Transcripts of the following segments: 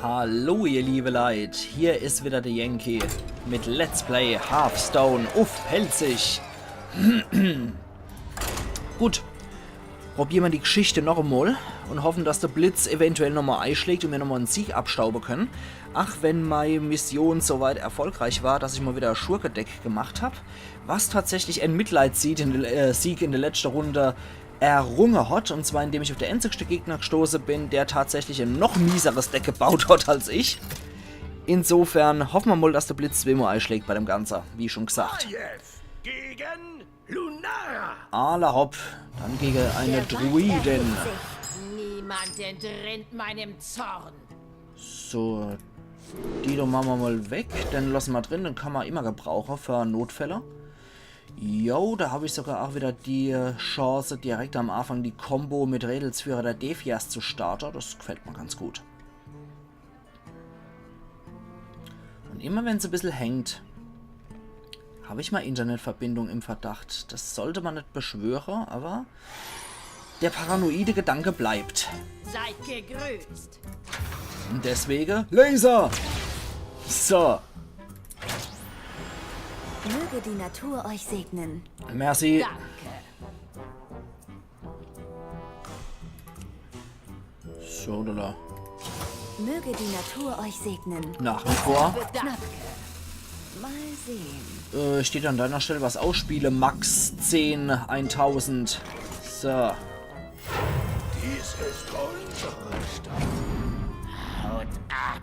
Hallo ihr liebe Leute, hier ist wieder der Yankee mit Let's Play Hearthstone auf Pelzig. Gut, probieren wir die Geschichte noch einmal und hoffen, dass der Blitz eventuell nochmal einschlägt und wir nochmal einen Sieg abstauben können. Ach, wenn meine Mission soweit erfolgreich war, dass ich mal wieder ein Schurke-Deck gemacht habe, was tatsächlich ein Mitleidssieg in der letzten Runde errungen hat, und zwar indem ich auf der einzigste Gegner gestoßen bin, der tatsächlich ein noch mieseres Deck gebaut hat als ich. Insofern hoffen wir mal, dass der Blitz zweimal einschlägt bei dem Ganzen, wie schon gesagt. Gegen Lunara. Ala hopp, dann gegen eine Druidin. Niemand entrinnt meinem Zorn. So, die doch machen wir mal weg, den lassen wir drin, den kann man immer gebrauchen für Notfälle. Jo, da habe ich sogar auch wieder die Chance, direkt am Anfang die Combo mit Rädelsführer der Defias zu starten. Das gefällt mir ganz gut. Und immer wenn es ein bisschen hängt, habe ich mal Internetverbindung im Verdacht. Das sollte man nicht beschwören, aber der paranoide Gedanke bleibt. Seid gegrüßt. Und deswegen Laser! So. Möge die Natur euch segnen. Merci. Danke. So, da. Möge die Natur euch segnen. Nach wie vor. Danke. Mal sehen. Steht an deiner Stelle was ausspiele. Max 10, 1000. So. Dies ist unsere Stadt. Haut ab.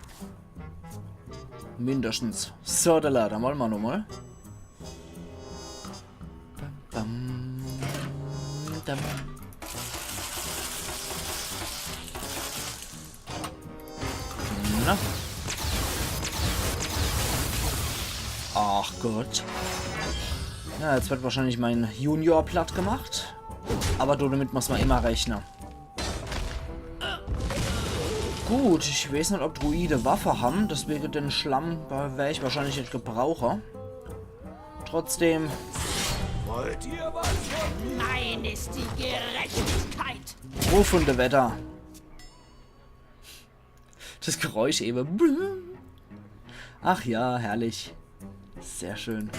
Mindestens. So, da, dann wollen wir nochmal. Na. Ach Gott. Ja, jetzt wird wahrscheinlich mein Junior platt gemacht. Aber damit muss man immer rechnen. Gut, ich weiß nicht, ob Druide Waffe haben. Deswegen den Schlamm werde ich wahrscheinlich nicht gebrauchen. Trotzdem. Wollt ihr was von mir? Mein ist die Gerechtigkeit. Rufende Wetter. Das Geräusch eben. Ach ja, herrlich. Sehr schön.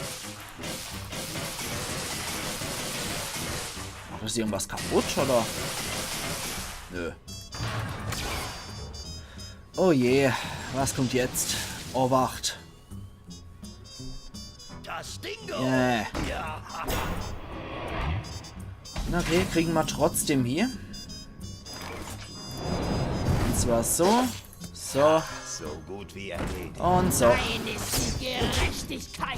Macht das irgendwas kaputt, oder? Nö. Oh je, was kommt jetzt? Oh, wacht. Das Dingo. Yeah. Ja. Okay, kriegen wir trotzdem hier. Und zwar so, so So gut wie erledigt. und so. Mein ist die Gerechtigkeit.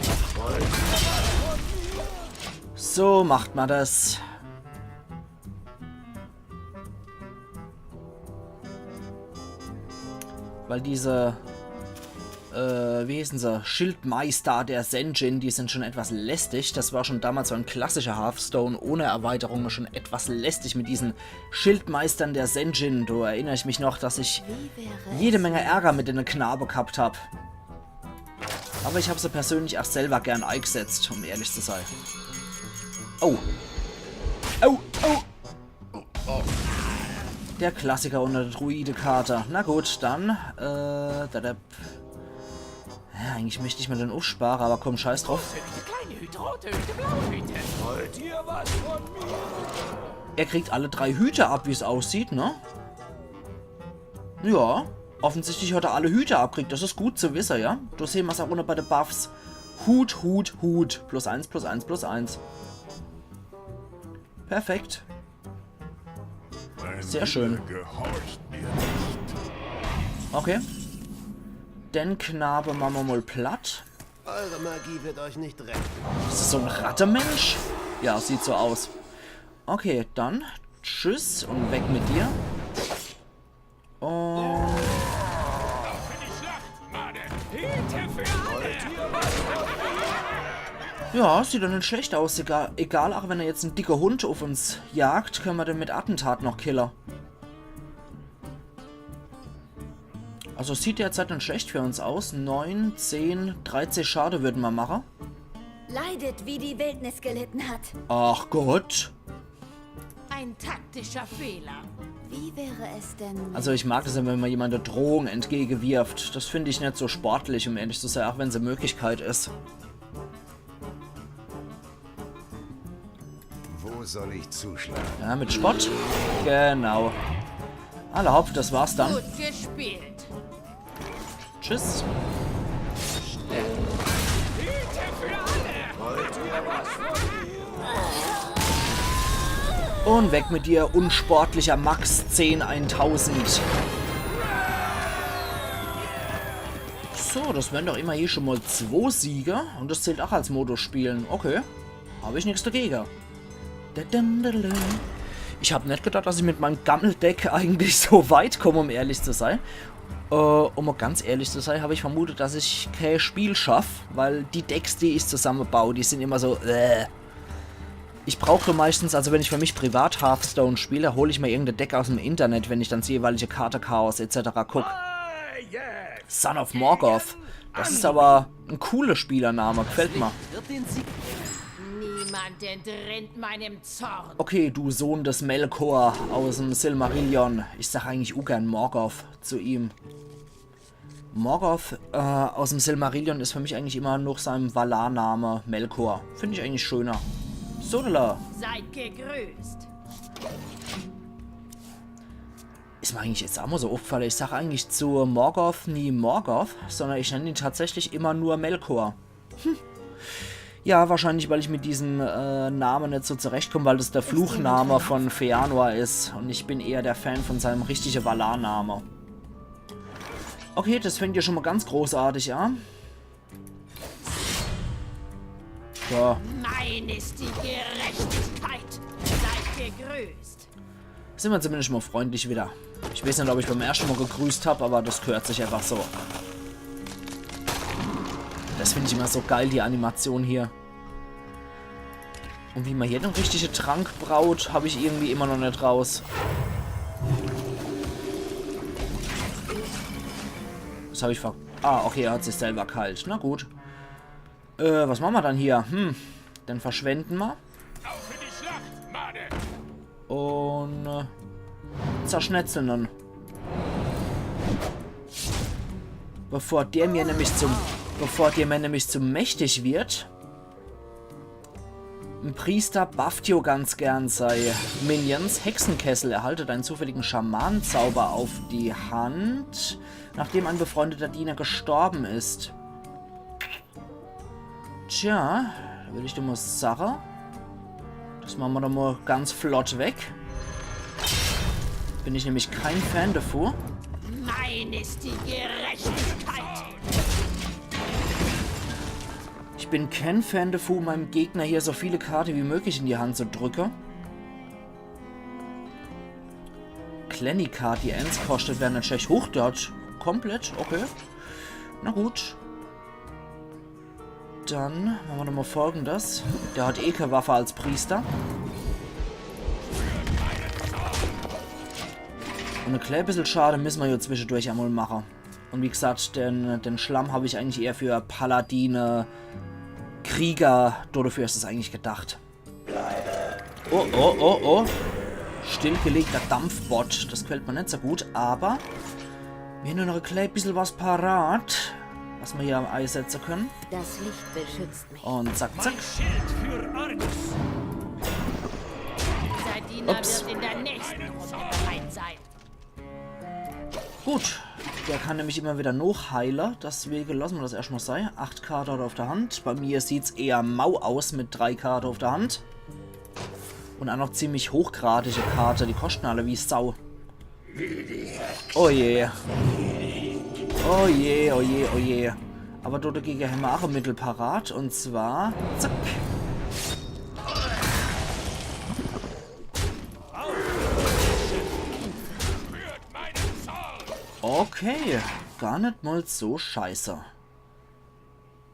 So macht man das. Weil diese, wie hießen sie? Schildmeister der Sen'jin, die sind schon etwas lästig. Das war schon damals so ein klassischer Hearthstone ohne Erweiterung schon etwas lästig mit diesen Schildmeistern der Sen'jin. Da erinnere ich mich noch, dass ich jede Menge Ärger mit den Knabe gehabt habe. Aber ich habe sie persönlich auch selber gern eingesetzt, um ehrlich zu sein. Oh. Oh, oh. Der Klassiker unter der Druide-Karte. Na gut, dann, ja, eigentlich möchte ich mir den aufsparen, aber komm, scheiß drauf. Kleine Hüte, rote Hüte, blaue Hüte. Wollt ihr was von mir? Er kriegt alle 3 Hüte ab, wie es aussieht, ne? Ja, offensichtlich hat er alle Hüte abkriegt. Das ist gut zu wissen, ja? Du sehen wir es auch unten bei den Buffs. Hut, Hut, Hut. +1, +1, +1. Perfekt. Sehr schön. Gehorcht mir nicht. Okay. Den Knabe machen wir mal platt. Eure Magie wird euch nicht retten. Ist das so ein Rattenmensch? Ja, sieht so aus. Okay, dann tschüss und weg mit dir. Und ja, sieht doch nicht schlecht aus. Egal, auch wenn er jetzt ein dicker Hund auf uns jagt, können wir den mit Attentat noch killen. Also sieht derzeit nicht schlecht für uns aus. 9, 10, 13 Schade würden wir machen. Leidet, wie die Wildnis gelitten hat. Ach Gott. Ein taktischer Fehler. Wie wäre es denn... Also ich mag es, wenn man jemand eine Drohung entgegenwirft. Das finde ich nicht so sportlich, um ehrlich zu sein, auch wenn es eine Möglichkeit ist. Wo soll ich zuschlagen? Ja, mit Spott. Genau. Alle hopp, das war's dann. Gut gespielt. Tschüss. Und weg mit dir, unsportlicher Max 10 1000. So, das wären doch immer hier schon mal 2 Siege. Und das zählt auch als Motorspielen. Okay. Habe ich nichts dagegen. Ich habe nicht gedacht, dass ich mit meinem Gammeldeck eigentlich so weit komme, um ehrlich zu sein. Um mal ganz ehrlich zu sein, habe ich vermutet, dass ich kein Spiel schaffe, weil die Decks, die ich zusammenbaue, die sind immer so... Ich brauche meistens, also wenn ich für mich privat Hearthstone spiele, hole ich mir irgendein Deck aus dem Internet, wenn ich dann sehe, jeweilige Karte Chaos etc. gucke. Son of Morgoth. Das ist aber ein cooler Spielername, gefällt mir. Niemand entrinnt meinem Zorn. Okay, du Sohn des Melkor aus dem Silmarillion. Ich sage eigentlich ungern Morgoth zu ihm. Morgoth aus dem Silmarillion ist für mich eigentlich immer noch sein Valar-Name Melkor. Finde ich eigentlich schöner. Sodala. Seid gegrüßt. Ist mir eigentlich jetzt auch mal so aufgefallen. Ich sage eigentlich zu Morgoth nie Morgoth, sondern ich nenne ihn tatsächlich immer nur Melkor. Ja, wahrscheinlich, weil ich mit diesem Namen nicht so zurechtkomme, weil das der Fluchname von Feanor ist. Und ich bin eher der Fan von seinem richtigen Valar-Name. Okay, das fängt ja schon mal ganz großartig an. So. Mein ist die Gerechtigkeit. Seid gegrüßt. Sind wir zumindest mal freundlich wieder. Ich weiß nicht, ob ich beim ersten Mal gegrüßt habe, aber das gehört sich einfach so. Das finde ich immer so geil, die Animation hier. Und wie man hier den richtigen Trank braut, habe ich irgendwie immer noch nicht raus. Das habe ich ver... Ah, okay, er hat sich selber kalt. Na gut. Was machen wir dann hier? Dann verschwenden wir. Und zerschnetzeln dann. Bevor der mir nämlich zum mächtig wird. Ein Priester bufft jo ganz gern sei Minions. Hexenkessel erhaltet einen zufälligen Schamanenzauber auf die Hand, nachdem ein befreundeter Diener gestorben ist. Tja, da würde ich doch mal sagen. Das machen wir doch mal ganz flott weg. Bin ich nämlich kein Fan davon. Mein ist die Gerechtigkeit. Ich bin kein Fan davon, meinem Gegner hier so viele Karten wie möglich in die Hand zu drücken. Clanny Card, die 1 kostet, wäre nicht schlecht. Hoch, der hat komplett, okay. Na gut. Dann machen wir doch mal Folgendes. Der hat keine Waffe als Priester. Und ein klein bisschen Schade müssen wir hier zwischendurch einmal machen. Und wie gesagt, den Schlamm habe ich eigentlich eher für Paladine, Krieger, dafür ist es eigentlich gedacht. Oh, oh, oh, oh. Stillgelegter Dampfbot. Das gefällt mir nicht so gut, aber wir haben nur noch ein klein bisschen was parat, was wir hier am Ei setzen können. Das Licht beschützt mich. Und zack, zack. Dieser Diener Ups. wird in der nächsten Runde bereit sein. Gut, der kann nämlich immer wieder noch heilen, deswegen lassen wir das erstmal sein. 8 Karten auf der Hand. Bei mir sieht es eher mau aus mit 3 Karten auf der Hand. Und auch noch ziemlich hochgradige Karte, die kosten alle wie Sau. Oh je. Oh je, oh je, oh je. Aber dort dagegen haben wir auch ein Mittel parat, und zwar... Zack. Okay, gar nicht mal so scheiße.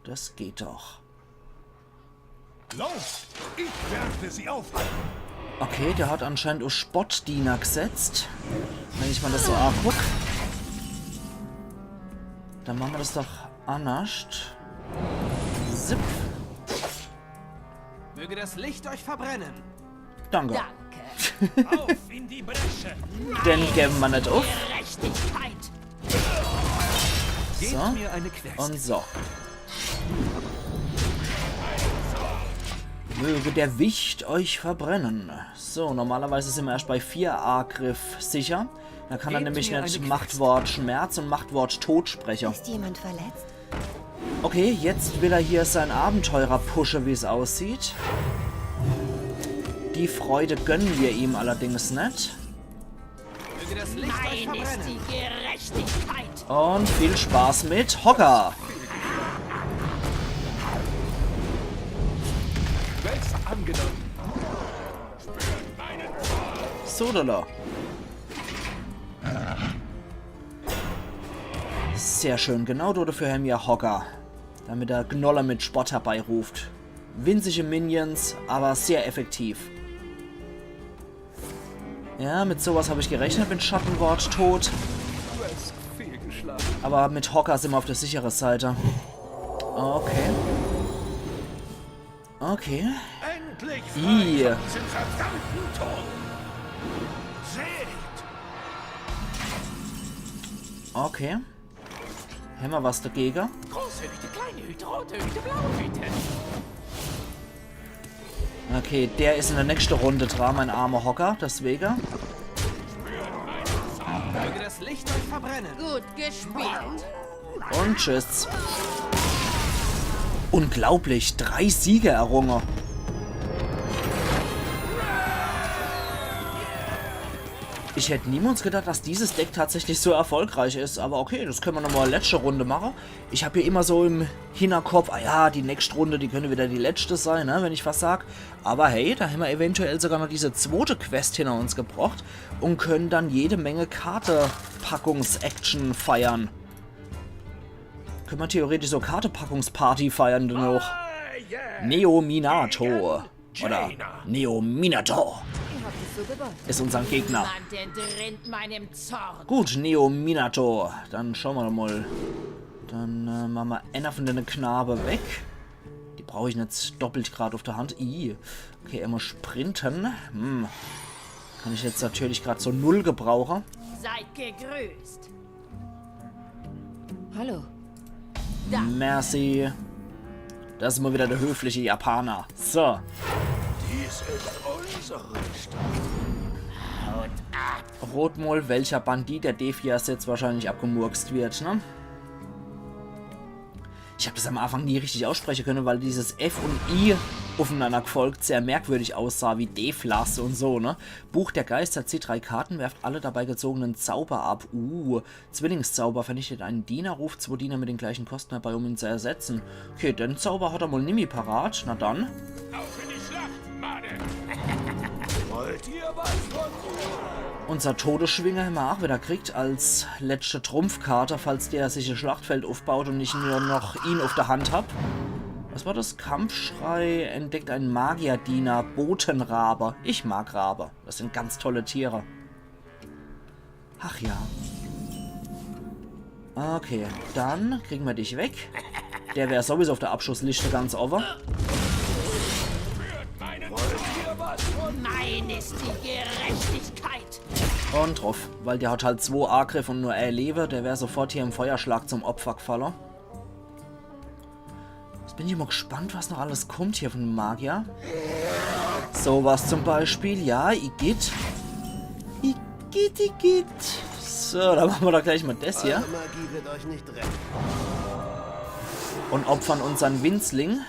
Das geht doch. Los, ich werde sie aufhalten. Okay, der hat anscheinend auf Spottdiener gesetzt. Wenn ich mal das so anguck. Dann machen wir das doch anders. Zip. Möge das Licht euch verbrennen. Danke. Danke. Auf in die Bresche! Den geben wir nicht auf. Gerechtigkeit! Gebt So. mir eine Quest. Und so. Möge der Wicht euch verbrennen. So, normalerweise sind wir erst bei 4 A-Griff sicher. Da kann er Gebt nämlich mir nicht eine Machtwort Schmerz und Machtwort Tod sprechen. Ist jemand verletzt? Okay, jetzt will er hier sein Abenteurer pushen, wie es aussieht. Die Freude gönnen wir ihm allerdings nicht. Mein ist die Gerechtigkeit! Und viel Spaß mit Hocker. Quest angenommen. Sodala. Sehr schön, genau dafür haben wir Hocker. Damit er Gnoller mit Spott herbeiruft. Winzige Minions, aber sehr effektiv. Ja, mit sowas habe ich gerechnet, mit Schattenwort tot. Quest fehlgeschlagen. Aber mit Hocker sind wir auf der sicheren Seite. Okay. Okay. Endlich I. frei von diesem verdammten Tod. Seht! Okay. Haben wir was dagegen? Große Hüte, kleine Hüte, rote Hüte, blaue Hüte. Okay, der ist in der nächsten Runde dran, mein armer Hocker, deswegen. Möge das Licht euch verbrennen. Gut gespielt! Und tschüss. Unglaublich, 3 Siege errungen. Ich hätte niemals gedacht, dass dieses Deck tatsächlich so erfolgreich ist. Aber okay, das können wir nochmal letzte Runde machen. Ich habe hier immer so im Hinterkopf, ah ja, die nächste Runde, die könnte wieder die letzte sein, ne, wenn ich was sag. Aber hey, da haben wir eventuell sogar noch diese zweite Quest hinter uns gebracht und können dann jede Menge Karte-Packungs-Action feiern. Können wir theoretisch so Karte-Packungsparty feiern dann noch. Neominator. Oder Neominator Ihr habt es so gewollt. ist unser Gegner. Man entrinnt meinem Zorn! Gut, Neominator. Dann schauen wir mal. Dann machen wir einer von den Knabe weg. Die brauche ich nicht doppelt gerade auf der Hand. I. Okay, immer sprinten. Kann ich jetzt natürlich gerade so 0 gebrauchen. Seid gegrüßt! Hallo. Merci. Das ist mal wieder der höfliche Japaner. So. Dies ist unsere Stadt. Rotmol, welcher Bandit der Defias jetzt wahrscheinlich abgemurkst wird, ne? Ich habe das am Anfang nie richtig aussprechen können, weil dieses F und I aufeinander gefolgt sehr merkwürdig aussah, wie Deflas und so, ne? Buch der Geister zieht 3 Karten, werft alle dabei gezogenen Zauber ab. Zwillingszauber vernichtet einen Diener, ruft 2 Diener mit den gleichen Kosten herbei, um ihn zu ersetzen. Okay, den Zauber hat er mal nimmi parat. Na dann. Auf in die Schlacht, Made! Wollt ihr was von mir? Unser Todesschwinger haben wir auch wieder kriegt als letzte Trumpfkarte, falls der sich ein Schlachtfeld aufbaut und ich nur noch ihn auf der Hand habe. Was war das? Kampfschrei entdeckt einen Magierdiener, Botenrabe. Ich mag Rabe. Das sind ganz tolle Tiere. Ach ja. Okay, dann kriegen wir dich weg. Der wäre sowieso auf der Abschussliste ganz over. Mein ist die Gerechtigkeit! Und drauf, weil der hat halt 2 A-Griff und nur er lebe, der wäre sofort hier im Feuerschlag zum Opfer gefallen. Jetzt bin ich mal gespannt, was noch alles kommt hier von dem Magier. Sowas zum Beispiel, ja, Igitt. Igitt. So, dann machen wir doch gleich mal das hier. Magie wird euch nicht retten. Und opfern unseren Winzling.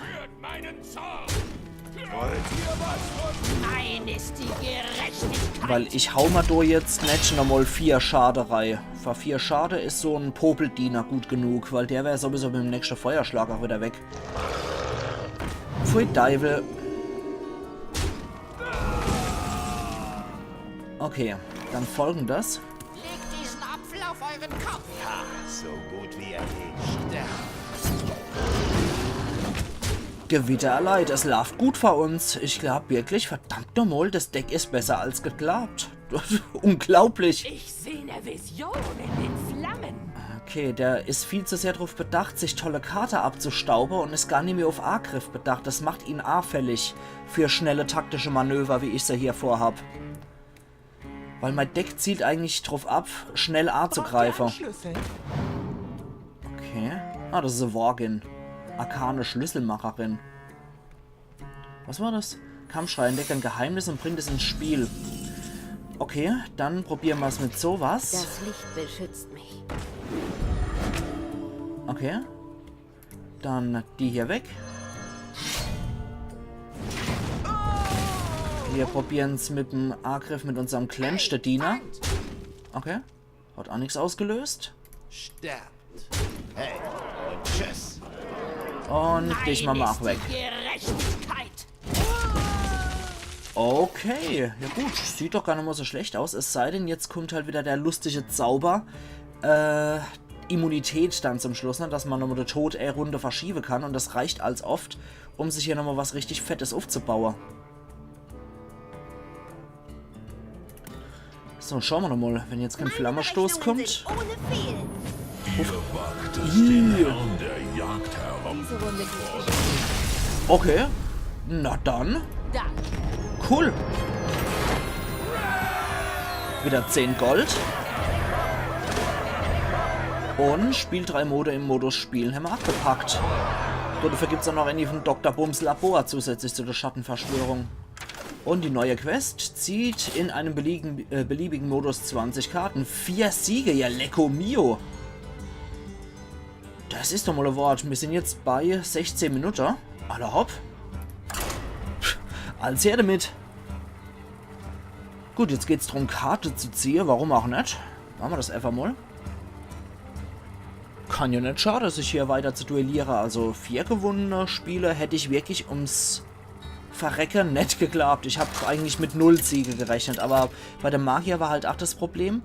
Mein ist die Gerechtigkeit! Weil ich hau mal da jetzt nicht nochmal 4 Schade rein. Für 4 Schade ist so ein Popeldiener gut genug, weil der wäre sowieso mit dem nächsten Feuerschlag auch wieder weg. Pfui Teufel. Okay, dann folgendes. Legt diesen Apfel auf euren Kopf. So gut wie er geht. Sterben. Gewitter erleid, es läuft gut für uns. Ich glaube wirklich, verdammt nochmal, das Deck ist besser als geglaubt. Unglaublich. Ich sehe eine Vision in den Flammen! Okay, der ist viel zu sehr darauf bedacht, sich tolle Karte abzustauben und ist gar nicht mehr auf A-Griff bedacht. Das macht ihn A-fällig für schnelle taktische Manöver, wie ich sie hier vorhab. Weil mein Deck zielt eigentlich drauf ab, schnell A zu greifen. Okay. Ah, das ist eine Worgin. Arkane Schlüsselmacherin. Was war das? Kampfschrei, entdeckt ein Geheimnis und bringt es ins Spiel. Okay, dann probieren wir es mit sowas. Das Licht beschützt mich. Okay. Dann die hier weg. Wir probieren es mit dem A-Griff mit unserem Clench, Diener. Okay. Hat auch nichts ausgelöst. Sterbt. Hey, und tschüss. Und dich mal auch weg. Gerechtigkeit. Okay. Ja gut, sieht doch gar nicht mal so schlecht aus. Es sei denn, jetzt kommt halt wieder der lustige Zauber. Immunität dann zum Schluss, ne? Dass man nochmal die Tod-Runde verschieben kann. Und das reicht als oft, um sich hier nochmal was richtig Fettes aufzubauen. So, schauen wir nochmal, wenn jetzt kein Flammenstoß kommt. Ohne Fehl. Ihr wagt es, den Herrn der Jagd herum. Diese Runde geht Okay. Na dann. Dank. Cool. Wieder 10 Gold. Und Spiel 3 Mode im Modus Spielen haben wir abgepackt. So, dafür gibt es auch noch eine von Dr. Bums Labor zusätzlich zu der Schattenverschwörung. Und die neue Quest zieht in einem beliebigen Modus 20 Karten. 4 Siege, ja lecko mio. Das ist doch mal ein Wort. Wir sind jetzt bei 16 Minuten. Alle hopp. Alles her damit. Gut, jetzt geht es darum, Karte zu ziehen. Warum auch nicht? Machen wir das einfach mal. Kann ja nicht schade, dass ich hier weiter zu duellieren. Also 4 gewonnene Spiele hätte ich wirklich ums Verrecken nicht geglaubt. Ich habe eigentlich mit 0 Siege gerechnet. Aber bei dem Magier war halt auch das Problem.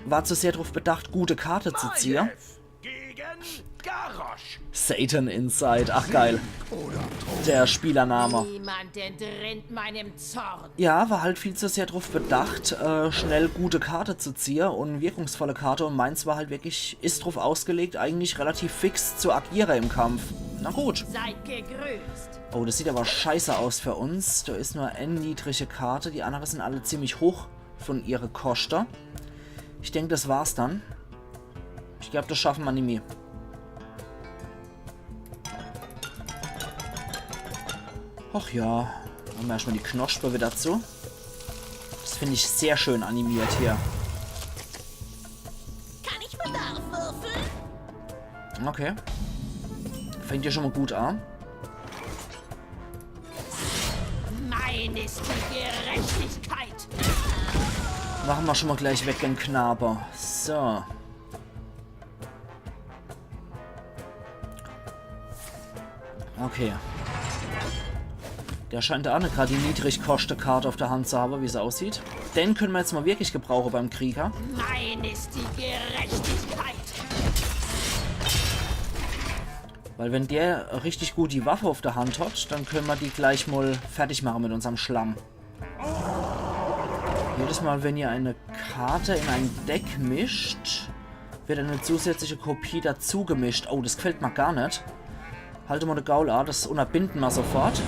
War zu sehr darauf bedacht, gute Karte zu ziehen. Gegen Garrosh. Satan Inside. Ach geil. Der Spielername. Niemand entrinnt meinem Zorn. Ja, war halt viel zu sehr darauf bedacht, schnell gute Karte zu ziehen und wirkungsvolle Karte. Und meins war halt wirklich, ist drauf ausgelegt, eigentlich relativ fix zu agieren im Kampf. Na gut. Seid gegrüßt. Oh, das sieht aber scheiße aus für uns. Da ist nur eine niedrige Karte. Die anderen sind alle ziemlich hoch von ihrer Kosten. Ich denke, das war's dann. Ich glaube, das schaffen wir nicht mehr. Ach ja, machen wir erstmal die Knospe wieder zu. Das finde ich sehr schön animiert hier. Kann ich Bedarf würfeln? Okay. Fängt ja schon mal gut an. Mein ist die Gerechtigkeit. Machen wir schon mal gleich weg den Knaber. So. Okay. Der scheint da auch gerade die niedrig kostende Karte auf der Hand zu haben, wie es aussieht. Den können wir jetzt mal wirklich gebrauchen beim Krieger. Mein ist die Gerechtigkeit. Weil wenn der richtig gut die Waffe auf der Hand hat, dann können wir die gleich mal fertig machen mit unserem Schlamm. Jedes Mal, wenn ihr eine Karte in ein Deck mischt, wird eine zusätzliche Kopie dazu gemischt. Oh, das gefällt mir gar nicht. Halte mal die Gaul an, das unterbinden wir sofort.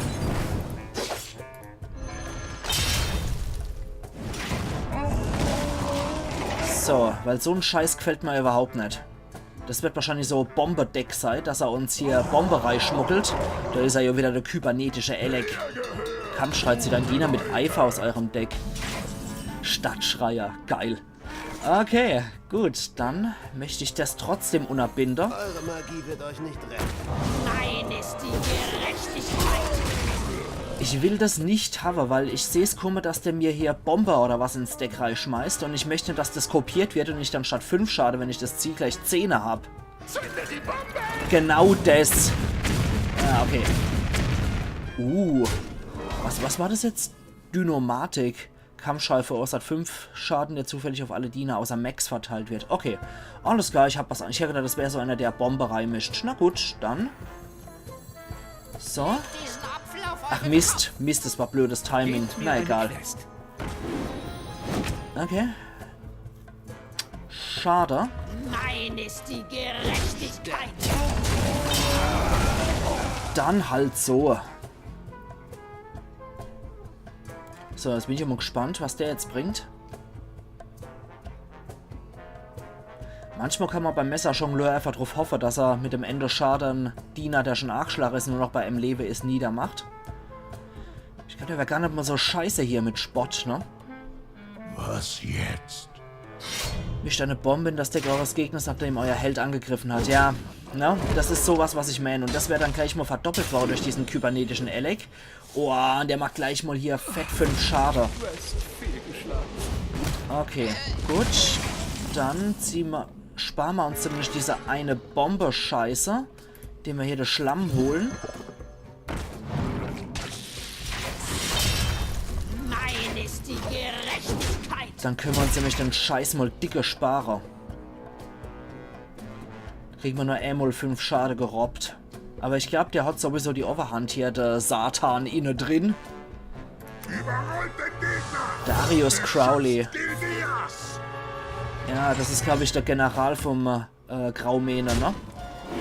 So, weil so ein Scheiß gefällt mir überhaupt nicht. Das wird wahrscheinlich so Bomberdeck sein, dass er uns hier Bombe reinschmuggelt. Da ist er ja wieder der kybernetische Elek. Kampfschrei zieht ein Diener mit Eifer aus eurem Deck. Stadtschreier, geil. Okay, gut, dann möchte ich das trotzdem unterbinden. Eure Magie wird euch nicht retten. Mein ist die Gerechtigkeit. Ich will das nicht haben, weil ich sehe es komme, dass der mir hier Bomber oder was ins Deck reinschmeißt und ich möchte, dass das kopiert wird und ich dann statt 5 Schade, wenn ich das Ziel gleich 10er habe. Genau das. Ah, okay. Was war das jetzt? Dynomatik. Kampfschall verursacht 5 Schaden, der zufällig auf alle Diener außer Max verteilt wird. Okay, alles klar, ich habe was an. Ich hätte gedacht, das wäre so einer, der Bombe reinmischt. Na gut, dann. So. Diesen Apfel auf Ach euren Mist, Mist, das war blödes Timing. Na egal. Okay. Schade. Mein ist die Gerechtigkeit. Dann halt so. So, jetzt bin ich mal gespannt, was der jetzt bringt. Manchmal kann man beim Messerjongleur einfach darauf hoffen, dass er mit dem Ende Schaden Diener, der schon angeschlagen ist, nur noch bei einem Leben ist, niedermacht. Ich glaube, der wäre gar nicht mal so scheiße hier mit Spott, ne? Was jetzt? Mischt eine Bombe in das Deck eures Gegners, nachdem euer Held angegriffen hat. Ja, ne? Das ist sowas, was ich meine. Und das wäre dann gleich mal verdoppelt worden durch diesen kybernetischen Elec. Oh, und der macht gleich mal hier fett 5 Schade. Okay, gut. Dann sparen wir uns zumindest diese eine Bombe-Scheiße, indem wir hier den Schlamm holen. Mein ist die Gerechtigkeit. Dann können wir uns nämlich den Scheiß mal dicke sparen. Kriegen wir nur einmal 5 Schade gerobbt. Aber ich glaube, der hat sowieso die Overhand hier, der Satan, inne drin. Darius Crowley. Ja, das ist, glaube ich, der General vom Graumähne, ne?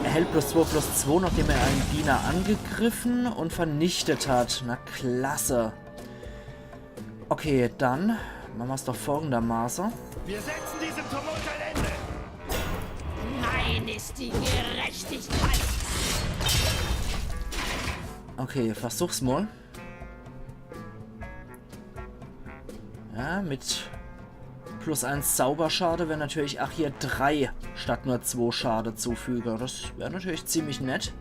Er hält +2/+2, nachdem er einen Diener angegriffen und vernichtet hat. Na, klasse. Okay, dann machen wir es doch folgendermaßen. Wir setzen diesem Tumult ein Ende. Mein ist die Gerechtigkeit. Okay, versuch's mal. Ja, mit +1 Zauberschade wäre natürlich, ach hier 3 statt nur 2 Schade zufüge. Das wäre natürlich ziemlich nett.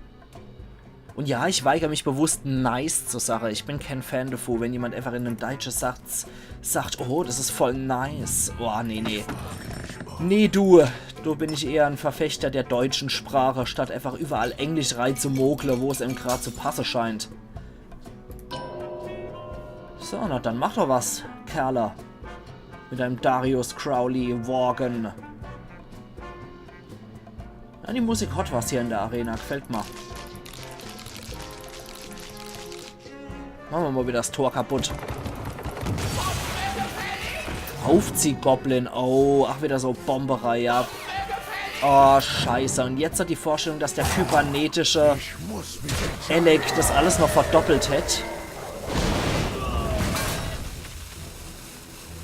Und ja, ich weigere mich bewusst nice zur Sache. Ich bin kein Fan davon, wenn jemand einfach in einem Deutschen sagt, oh, das ist voll nice. Oh, nee, nee. Nee, du bin ich eher ein Verfechter der deutschen Sprache, statt einfach überall Englisch reinzumogeln, wo es ihm gerade zu passen scheint. So, na dann mach doch was, Kerler. Mit einem Darius Crowley Worgen. Ja, die Musik hat was hier in der Arena, gefällt mir. Machen wir mal wieder das Tor kaputt. Aufzieh-Goblin. Oh, ach, wieder so Bomberei, ja. Oh, scheiße. Und jetzt hat die Vorstellung, dass der kybernetische Elec das alles noch verdoppelt hätte.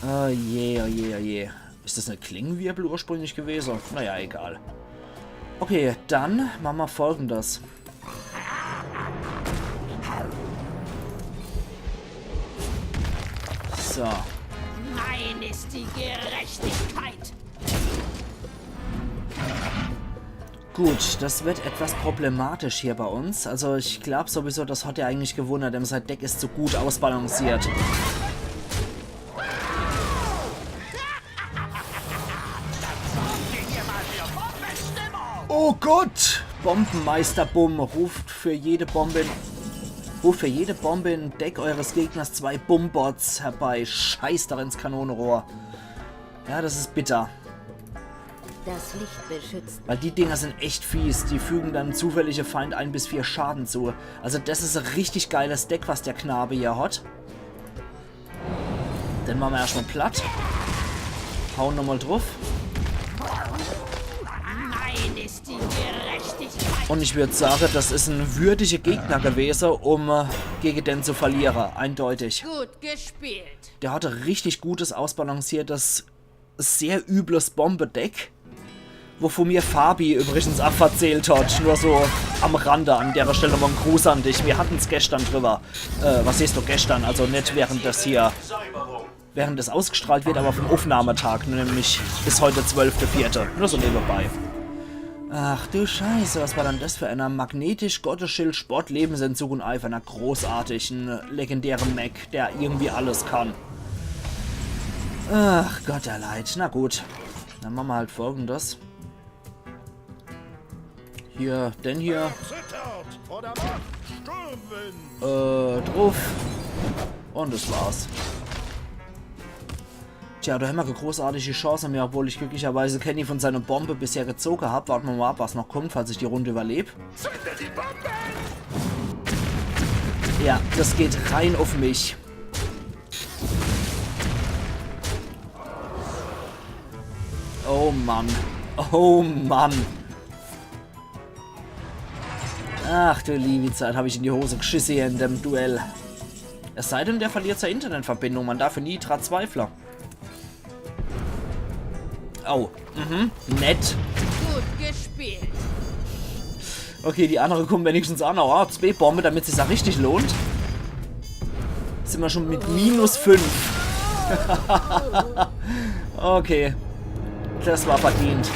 Oh je, oh je, oh je. Ist das eine Klingenwirbel ursprünglich gewesen? Naja, egal. Okay, dann machen wir Folgendes. So. Mein ist die Gerechtigkeit. Gut, das wird etwas problematisch hier bei uns. Also ich glaube sowieso, das hat er eigentlich gewundert, denn sein Deck ist so gut ausbalanciert. Oh Gott! Bombenmeister Bumm ruft für jede Bombe in Deck eures Gegners 2 Bumbots herbei. Scheiß da ins Kanonenrohr. Ja, das ist bitter. Das Licht beschützt. Weil die Dinger sind echt fies. Die fügen dann zufällige Feind 1 bis 4 Schaden zu. Also das ist ein richtig geiles Deck, was der Knabe hier hat. Den machen wir erstmal platt. Hauen nochmal drauf. Mein ist die Gerechtigkeit. Und ich würde sagen, das ist ein würdiger Gegner gewesen, um gegen den zu verlieren. Eindeutig. Gut gespielt. Der hatte richtig gutes, ausbalanciertes, sehr übles Bombedeck. Wovon mir Fabi übrigens abverzählt hat. Nur so am Rande, an der Stelle nochmal ein Gruß an dich. Wir hatten es gestern drüber. Was siehst du gestern? Also nicht während das hier... Während es ausgestrahlt wird, aber vom Aufnahmetag. Nämlich bis heute 12.04. Nur so nebenbei. Ach du Scheiße, was war dann das für einer magnetisch Gottesschild Sport Lebensentzug und Eifer, einer großartigen, legendären Mech, der irgendwie alles kann. Ach Gott der Leid. Na gut. Dann machen wir halt Folgendes. Hier, denn hier. Drauf. Und das war's. Tja, da haben wir eine großartige Chance mehr, obwohl ich glücklicherweise Kenny von seiner Bombe bisher gezogen habe. Warten wir mal ab, was noch kommt, falls ich die Runde überlebe. Ja, das geht rein auf mich. Oh Mann. Oh Mann. Ach du liebe Zeit, habe ich in die Hose geschissen hier in dem Duell. Es sei denn, der verliert seine Internetverbindung. Man darf nie dran zweifeln. Oh, nett. Gut gespielt. Okay, die andere kommt wenigstens an. Oh, 2 Bombe, damit es sich auch richtig lohnt. Sind wir schon mit -5. Okay. Das war verdient.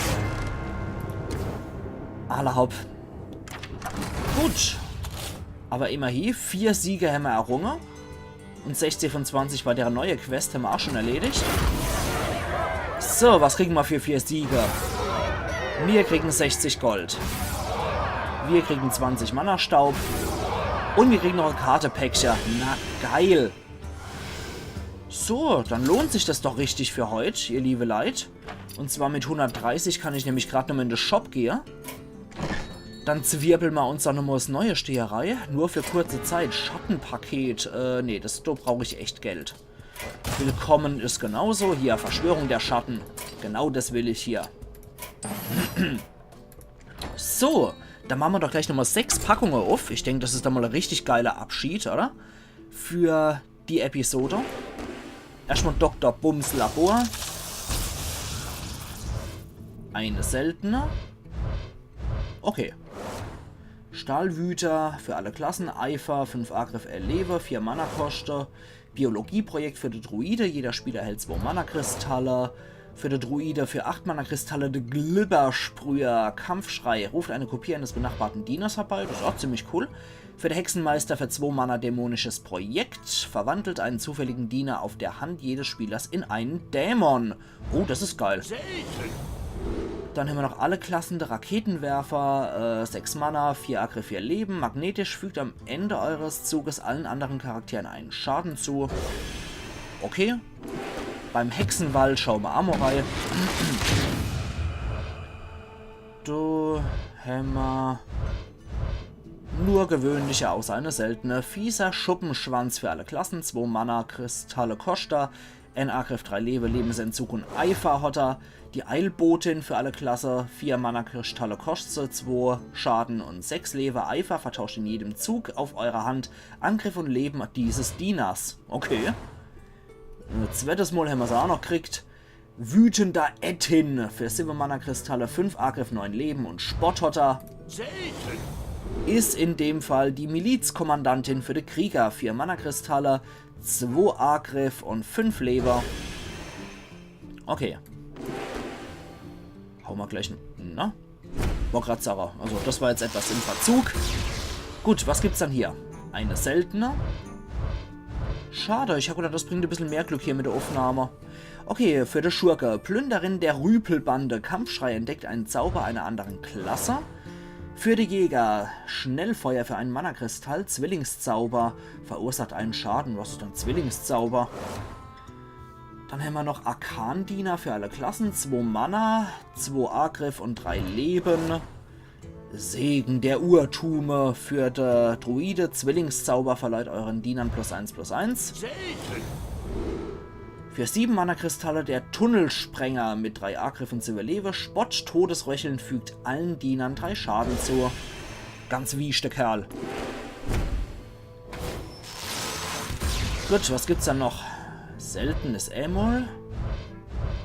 Allerhaupt. Gut. Aber immerhin, 4 Siege haben wir errungen. Und 16 von 20 bei der neuen Quest haben wir auch schon erledigt. So, was kriegen wir für 4 Siege? Wir kriegen 60 Gold. Wir kriegen 20 Mana-Staub. Und wir kriegen noch ein Karte-Päckchen. Na, geil. So, dann lohnt sich das doch richtig für heute, ihr liebe Leute. Und zwar mit 130 kann ich nämlich gerade nochmal in den Shop gehen. Dann zwirbeln wir uns dann nochmal das neue Steherei. Nur für kurze Zeit. Schattenpaket. Nee, da brauche ich echt Geld. Willkommen ist genauso. Hier, Verschwörung der Schatten. Genau das will ich hier. So, dann machen wir doch gleich nochmal 6 Packungen auf. Ich denke, das ist dann mal ein richtig geiler Abschied, oder? Für die Episode. Erstmal Dr. Bums Labor. Eine seltene. Okay. Stahlwüter für alle Klassen, Eifer, 5 Angriff erlebe, 4 Mana-Kosten, Biologieprojekt für die Druide, jeder Spieler erhält 2 Mana-Kristalle, für die Druide für 8 Mana-Kristalle, der Glibbersprüher, Kampfschrei, ruft eine Kopie eines benachbarten Dieners herbei, das ist auch ziemlich cool. Für den Hexenmeister für 2 Mana dämonisches Projekt, verwandelt einen zufälligen Diener auf der Hand jedes Spielers in einen Dämon. Oh, das ist geil. Dann haben wir noch alle Klassen der Raketenwerfer, 6 Mana, 4 Angriff, 4 Leben. Magnetisch fügt am Ende eures Zuges allen anderen Charakteren einen Schaden zu. Okay. Beim Hexenwald schauen wir Amorei. Du Hämmer. Nur gewöhnliche, außer eine seltene. Fieser Schuppenschwanz für alle Klassen, 2 Mana, Kristalle Kosta. N-Angriff, 3 Lebe, Lebensentzug und Eiferhotter. Die Eilbotin für alle Klasse, 4 Mana, Kristalle Koste, 2 Schaden und 6 Lebe. Eifer vertauscht in jedem Zug auf eurer Hand Angriff und Leben dieses Dieners. Okay. Ein zweites Mal haben wir es auch noch gekriegt. Wütender Ettin für 7 Mana Kristalle, 5 Angriff, 9 Leben und Spotthotter. Ist in dem Fall die Milizkommandantin für die Krieger, 4 Mana Kristalle, 2 Angriff und 5 Leber. Okay. Hauen wir gleich. Na? War grad Sarah. Also, das war jetzt etwas im Verzug. Gut, was gibt's dann hier? Eine seltene. Schade, ich habe gedacht, das bringt ein bisschen mehr Glück hier mit der Aufnahme. Okay, für die Schurke. Plünderin der Rüpelbande. Kampfschrei entdeckt einen Zauber einer anderen Klasse. Für die Jäger. Schnellfeuer für einen Mana-Kristall. Zwillingszauber. Verursacht einen Schaden. Was ist ein Zwillingszauber? Dann haben wir noch Arkandiener für alle Klassen. 2 Mana, 2 Angriff und 3 Leben. Segen der Urtume für die Druide. Zwillingszauber verleiht euren Dienern +1/+1. Für 7 Mana-Kristalle der Tunnelsprenger mit 3 Angriff und 7 Leben. Spott, Todesröcheln fügt allen Dienern 3 Schaden zu. Ganz wiechte Kerl. Gut, was gibt's dann noch? Seltenes Emol.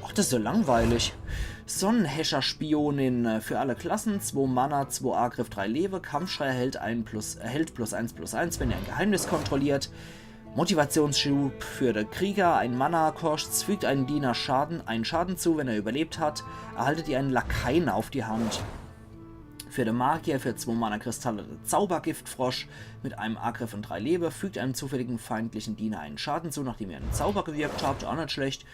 Ach, das ist so langweilig. Sonnenhäscher-Spionin für alle Klassen. 2 Mana, 2 Angriff, 3 Lebe. Kampfschrei erhält +1/+1, wenn ihr ein Geheimnis kontrolliert. Motivationsschub für den Krieger. Ein Mana kostet, fügt einen Diener einen Schaden zu, wenn er überlebt hat. Erhaltet ihr einen Lakaien auf die Hand. Für den Magier für 2 Mana-Kristalle der Zaubergiftfrosch mit einem Angriff und 3 Lebe. Fügt einem zufälligen feindlichen Diener einen Schaden zu, nachdem ihr einen Zauber gewirkt habt. Auch nicht schlecht.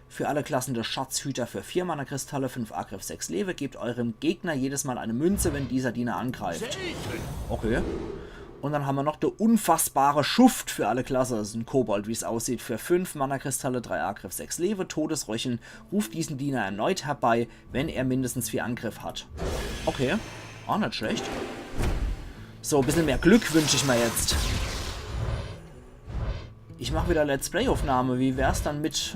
Für alle Klassen der Schatzhüter für 4 Mana-Kristalle, 5 Angriff, 6 Lebe. Gebt eurem Gegner jedes Mal eine Münze, wenn dieser Diener angreift. Okay. Und dann haben wir noch der unfassbare Schuft für alle Klassen. Das ist ein Kobold, wie es aussieht. Für 5 Mana-Kristalle, 3 Angriff, 6 Lebe. Todesröcheln. Ruft diesen Diener erneut herbei, wenn er mindestens 4 Angriff hat. Okay. Auch nicht schlecht. So, ein bisschen mehr Glück wünsche ich mir jetzt. Ich mache wieder Let's Play-Aufnahme. Wie wär's dann mit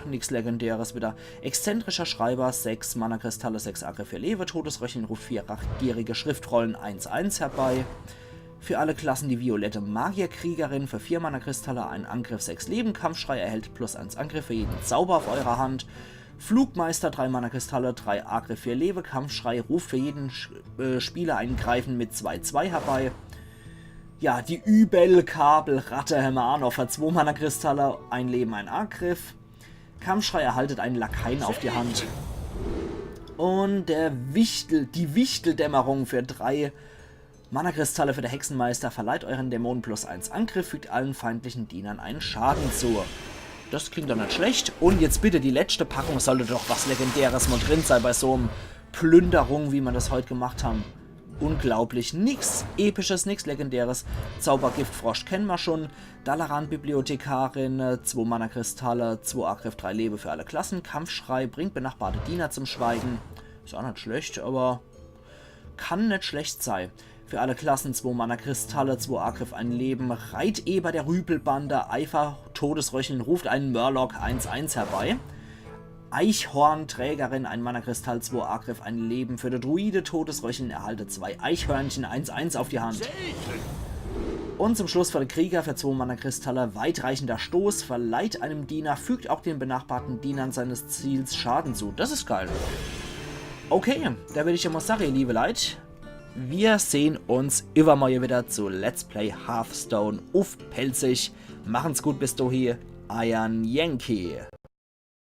nichts Legendäres wieder? Exzentrischer Schreiber, 6 Mana-Kristalle, 6 Angriff, 4 Lebe. Todesröcheln ruft 4 rachgierige Schriftrollen 1/1 herbei. Für alle Klassen die violette Magierkriegerin für 4 Mana-Kristalle, ein Angriff, 6 Leben. Kampfschrei erhält +1 Angriff für jeden Zauber auf eurer Hand. Flugmeister, 3 Mana-Kristalle, 3 Agri, 4 Lewe, Kampfschrei, ruft für jeden Spieler einen Greifen mit 2/2 herbei. Ja, die Übelkabel-Ratte Hermanov hat 2 Mana-Kristalle, 1 Leben, 1 Angriff. Kampfschrei erhaltet einen Lakaien auf die Hand. Und die Wichteldämmerung für 3 Mana-Kristalle für den Hexenmeister verleiht euren Dämonen +1 Angriff, fügt allen feindlichen Dienern einen Schaden zu. Das klingt doch nicht schlecht. Und jetzt bitte die letzte Packung, sollte doch was Legendäres mal drin sein bei so einem Plünderung, wie wir das heute gemacht haben. Unglaublich. Nix Episches, nix Legendäres. Zaubergiftfrosch kennen wir schon. Dalaran Bibliothekarin, 2 Mana-Kristalle, 2 Angriff, 3 Lebe für alle Klassen. Kampfschrei bringt benachbarte Diener zum Schweigen. Ist auch nicht schlecht, aber kann nicht schlecht sein. Für alle Klassen 2 Mana-Kristalle, 2 Angriff, 1 Leben. Reiteber der Rüpelbande, Eifer, Todesröcheln, ruft einen Murloc 1/1 herbei. Eichhornträgerin, 1 Mana-Kristall, 2 Angriff, 1 Leben. Für der Druide Todesröcheln erhalte 2 Eichhörnchen 1/1 auf die Hand. Und zum Schluss für den Krieger für 2 Mana-Kristalle, weitreichender Stoß, verleiht einem Diener, fügt auch den benachbarten Dienern seines Ziels Schaden zu. Das ist geil. Okay, da würde ich ja mal sagen, liebe Leute, wir sehen uns übermorgen wieder zu Let's Play Hearthstone auf Pelzig. Machen's gut bis dahin, Iron Yankee.